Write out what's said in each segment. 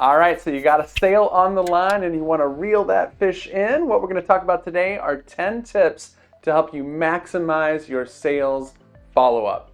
All right, so you got a sale on the line and you want to reel that fish in. What we're going to talk about today are 10 tips to help you maximize your sales follow-up.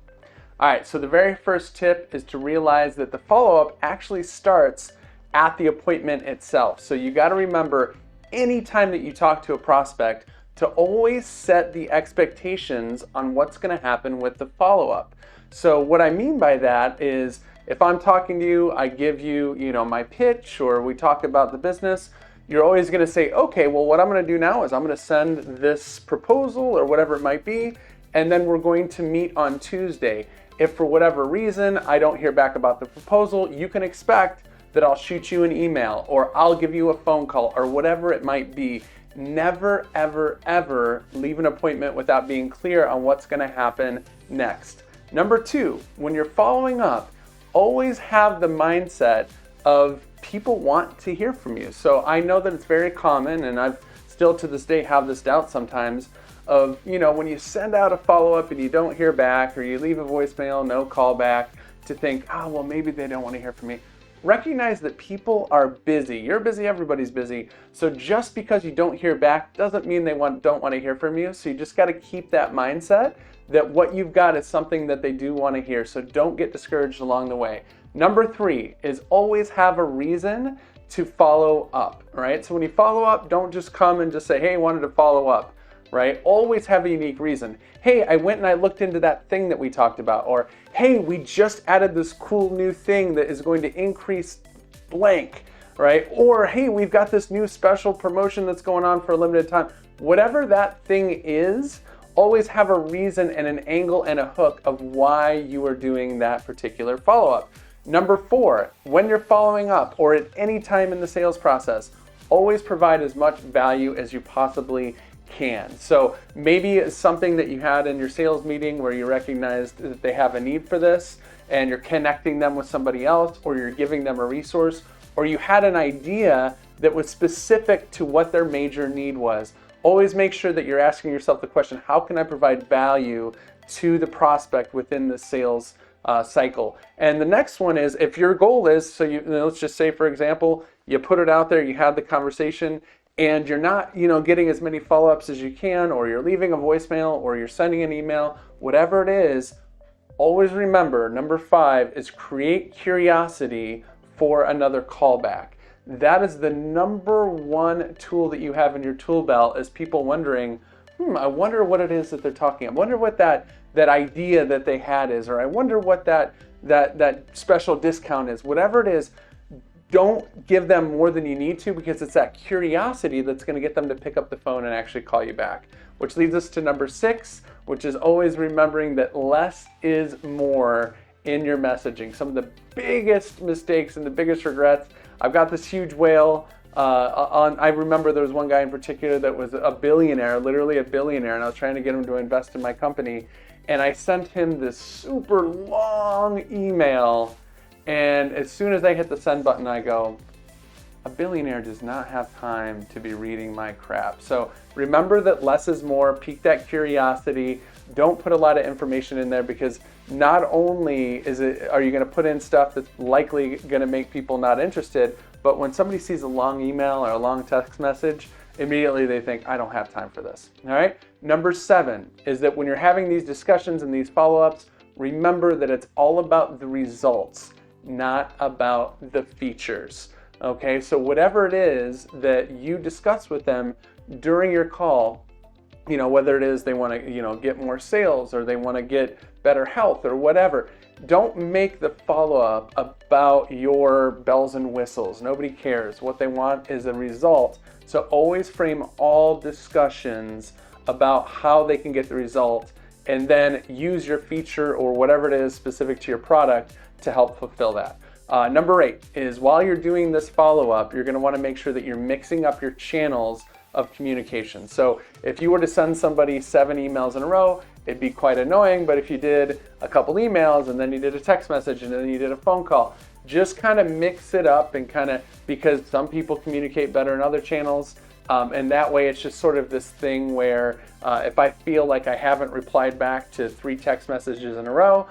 All right, so the very first tip is to realize that the follow-up actually starts at the appointment itself. So you got to remember, anytime that you talk to a prospect, to always set the expectations on what's going to happen with the follow-up. So what I mean by that is, if I'm talking to you, I give you, my pitch, or we talk about the business, you're always going to say, okay, well, what I'm going to do now is I'm going to send this proposal or whatever it might be, and then we're going to meet on Tuesday. If for whatever reason I don't hear back about the proposal, you can expect that I'll shoot you an email or I'll give you a phone call or whatever it might be. Never, ever, ever leave an appointment without being clear on what's going to happen next. Number 2, when you're following up, always have the mindset of people want to hear from you. So I know that it's very common, and I've still to this day have this doubt sometimes of, when you send out a follow-up and you don't hear back, or you leave a voicemail, no callback, to think, well, maybe they don't want to hear from me. Recognize that people are busy. You're busy, everybody's busy. So just because you don't hear back doesn't mean they don't want to hear from you. So you just got to keep that mindset that what you've got is something that they do want to hear. So don't get discouraged along the way. Number 3 is always have a reason to follow up, right? So when you follow up, don't just come and just say, hey, I wanted to follow up, right? Always have a unique reason. Hey, I went and I looked into that thing that we talked about, or hey, we just added this cool new thing that is going to increase blank, right? Or hey, we've got this new special promotion that's going on for a limited time. Whatever that thing is, always have a reason and an angle and a hook of why you are doing that particular follow-up. Number 4, when you're following up or at any time in the sales process, always provide as much value as you possibly can. So maybe it's something that you had in your sales meeting where you recognized that they have a need for this and you're connecting them with somebody else, or you're giving them a resource, or you had an idea that was specific to what their major need was. Always make sure that you're asking yourself the question, how can I provide value to the prospect within the sales cycle? And the next one is, if your goal is, so let's just say, for example, you put it out there, you had the conversation, and you're not, getting as many follow-ups as you can, or you're leaving a voicemail, or you're sending an email, whatever it is, always remember, number 5 is create curiosity for another callback. That is the number 1 tool that you have in your tool belt, is people wondering, I wonder what it is that they're talking. I wonder what that idea that they had is, or I wonder what that special discount is. Whatever it is, don't give them more than you need to, because it's that curiosity that's going to get them to pick up the phone and actually call you back. Which leads us to number 6, which is always remembering that less is more in your messaging. Some of the biggest mistakes and the biggest regrets. I've got this huge whale I remember there was one guy in particular that was a billionaire, literally a billionaire, and I was trying to get him to invest in my company. And I sent him this super long email, and as soon as I hit the send button, I go, a billionaire does not have time to be reading my crap. So remember that less is more, pique that curiosity. Don't put a lot of information in there, because not only are you going to put in stuff that's likely going to make people not interested, but when somebody sees a long email or a long text message, immediately they think, I don't have time for this. All right. Number 7 is that when you're having these discussions and these follow-ups, remember that it's all about the results, not about the features. Okay, so whatever it is that you discuss with them during your call, whether it is they want to, get more sales, or they want to get better health, or whatever, don't make the follow-up about your bells and whistles. Nobody cares. What they want is a result. So always frame all discussions about how they can get the result, and then use your feature or whatever it is specific to your product to help fulfill that. Number 8 is, while you're doing this follow-up, you're going to want to make sure that you're mixing up your channels of communication. So if you were to send somebody 7 emails in a row, it'd be quite annoying. But if you did a couple emails, and then you did a text message, and then you did a phone call, just kind of mix it up, and because some people communicate better in other channels. And that way it's just sort of this thing where if I feel like I haven't replied back to 3 text messages in a row,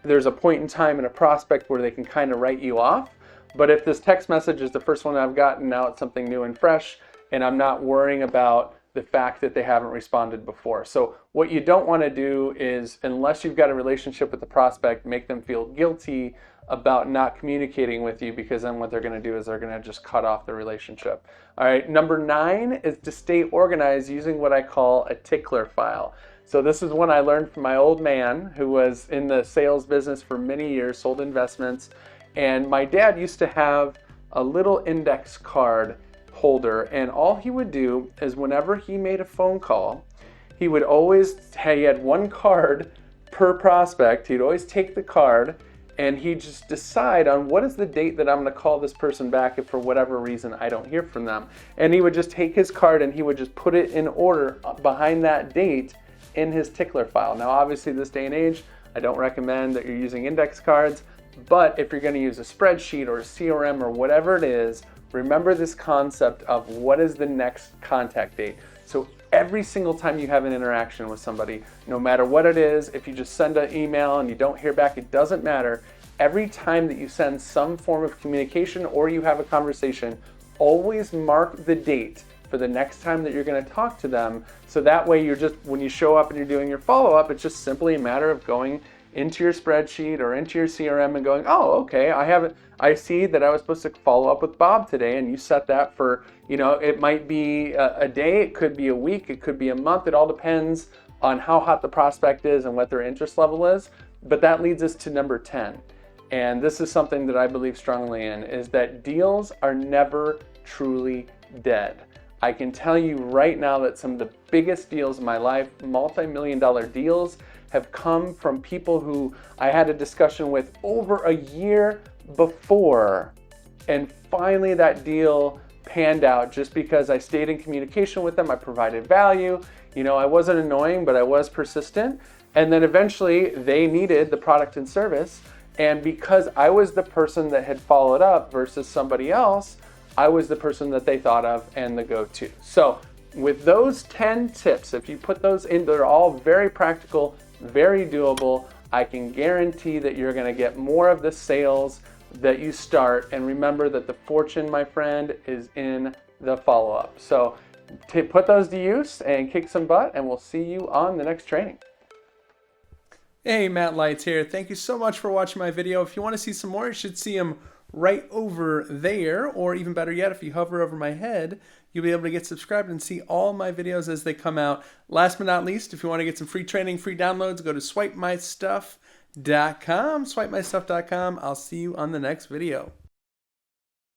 there's a point in time in a prospect where they can kind of write you off. But if this text message is the first one I've gotten, now it's something new and fresh, and I'm not worrying about the fact that they haven't responded before. So what you don't want to do is, unless you've got a relationship with the prospect, make them feel guilty about not communicating with you, because then what they're going to do is they're going to just cut off the relationship. All right, number 9 is to stay organized using what I call a tickler file. So this is one I learned from my old man who was in the sales business for many years, sold investments. And my dad used to have a little index card holder, and all he would do is whenever he made a phone call, he would always, he had one card per prospect. He'd always take the card and he'd just decide on what is the date that I'm going to call this person back if for whatever reason I don't hear from them. And he would just take his card and he would just put it in order behind that date in his tickler file. Now obviously this day and age, I don't recommend that you're using index cards, but if you're going to use a spreadsheet or a CRM or whatever it is, remember this concept of what is the next contact date. So every single time you have an interaction with somebody, no matter what it is, if you just send an email and you don't hear back, it doesn't matter. Every time that you send some form of communication or you have a conversation, always mark the date for the next time that you're going to talk to them. So that way you're just, when you show up and you're doing your follow-up, it's just simply a matter of going into your spreadsheet or into your CRM and going, oh, okay, I see that I was supposed to follow up with Bob today, and you set that for, it might be a day, it could be a week, it could be a month. It all depends on how hot the prospect is and what their interest level is. But that leads us to number 10. And this is something that I believe strongly in, is that deals are never truly dead. I can tell you right now that some of the biggest deals in my life, multi-million-dollar deals, have come from people who I had a discussion with over a year before, and finally that deal panned out just because I stayed in communication with them, I provided value, I wasn't annoying, but I was persistent, and then eventually they needed the product and service, and because I was the person that had followed up versus somebody else, I was the person that they thought of and the go-to. So with those 10 tips, if you put those in, they're all very practical, very doable. I can guarantee that you're going to get more of the sales that you start. And remember that the fortune, my friend, is in the follow-up. So put those to use and kick some butt, and we'll see you on the next training. Hey, Matt Lights here. Thank you so much for watching my video. If you want to see some more, you should see them right over there, or even better yet, if you hover over my head, you'll be able to get subscribed and see all my videos as they come out. Last but not least, if you want to get some free training, free downloads, go to swipemystuff.com, swipemystuff.com. I'll see you on the next video.